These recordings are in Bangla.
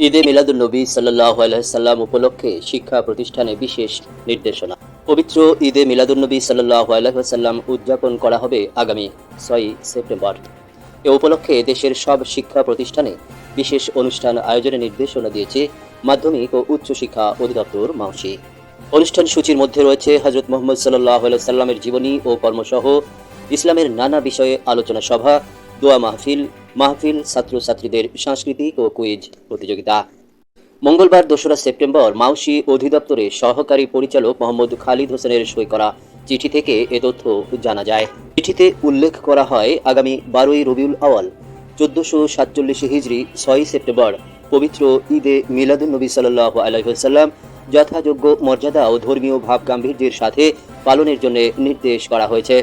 ঈদে মিলাদুন্নবী সাল্লাল্লাহু আলাইহি সাল্লাম উপলক্ষে শিক্ষা প্রতিষ্ঠানে বিশেষ নির্দেশনা। পবিত্র ঈদে মিলাদুন্নবী সাল্লাল্লাহু আলাইহি ওয়াসাল্লাম উদযাপন করা হবে আগামী 6 সেপ্টেম্বর। এ উপলক্ষে দেশের সব শিক্ষা প্রতিষ্ঠানে বিশেষ অনুষ্ঠান আয়োজনের নির্দেশনা দিয়েছে মাধ্যমিক ও উচ্চ শিক্ষা অধিদপ্তর মাউসি। অনুষ্ঠান সূচির মধ্যে রয়েছে হযরত মুহাম্মদ সাল্লাল্লাহু আলাইহি সাল্লামের জীবনী ও কর্মসহ ইসলামের নানা বিষয়ে আলোচনা সভা, দোয়া মাহফিল, ছাত্রছাত্রীদের সাংস্কৃতিক ও কুইজ প্রতিযোগিতা। মঙ্গলবার 2রা সেপ্টেম্বর মাউসি অধিদপ্তরে সহকারী পরিচালক মোহাম্মদ খালিদ হোসেনের সই করা চিঠি থেকে এ তথ্য জানা যায়। চিঠিতে উল্লেখ করা হয়, আগামী 12ই রবিউল আওয়াল 1447 হিজরি 6 সেপ্টেম্বর পবিত্র ঈদে মিলাদুন্নবী সাল্লাল্লাহু আলাইহি ওয়াসাল্লাম যথাযোগ্য মর্যাদা ও ধর্মীয় ভাব গাম্ভীর্যের সাথে পালনের জন্য নির্দেশ করা হয়েছে।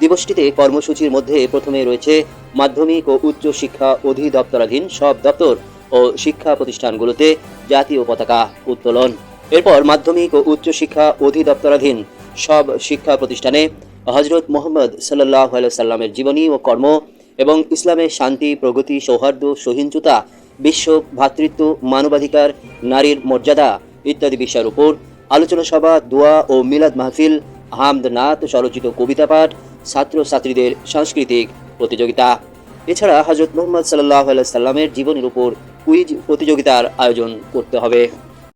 দিবসটিতে কর্মসূচির মধ্যে প্রথমে রয়েছে মাধ্যমিক ও উচ্চ শিক্ষা অধিদপ্তরাধীন সব দপ্তর ও শিক্ষা প্রতিষ্ঠানগুলোতে জাতীয় পতাকা উত্তোলন। এরপর মাধ্যমিক ও উচ্চ শিক্ষা অধিদপ্তরাধীন সব শিক্ষা প্রতিষ্ঠানে হযরত মুহাম্মদ সাল্লাল্লাহু আলাইহি সাল্লামের জীবনী ও কর্ম এবং ইসলামের শান্তি, প্রগতি, সৌহার্দ্য, সহিংসতা, বিশ্ব ভ্রাতৃত্ব, মানবাধিকার, নারীর মর্যাদা ইত্যাদি বিষয়ের উপর আলোচনা সভা, দোয়া ও মিলাদ মাহফিল, হামদ নাত, স্বরচিত কবিতা পাঠ, ছাত্রছাত্রীদের সাংস্কৃতিক প্রতিযোগিতা। এছাড়া হযরত মুহাম্মদ সাল্লাল্লাহু আলাইহি সাল্লামের জীবনের উপর কুইজ প্রতিযোগিতার আয়োজন করতে হবে।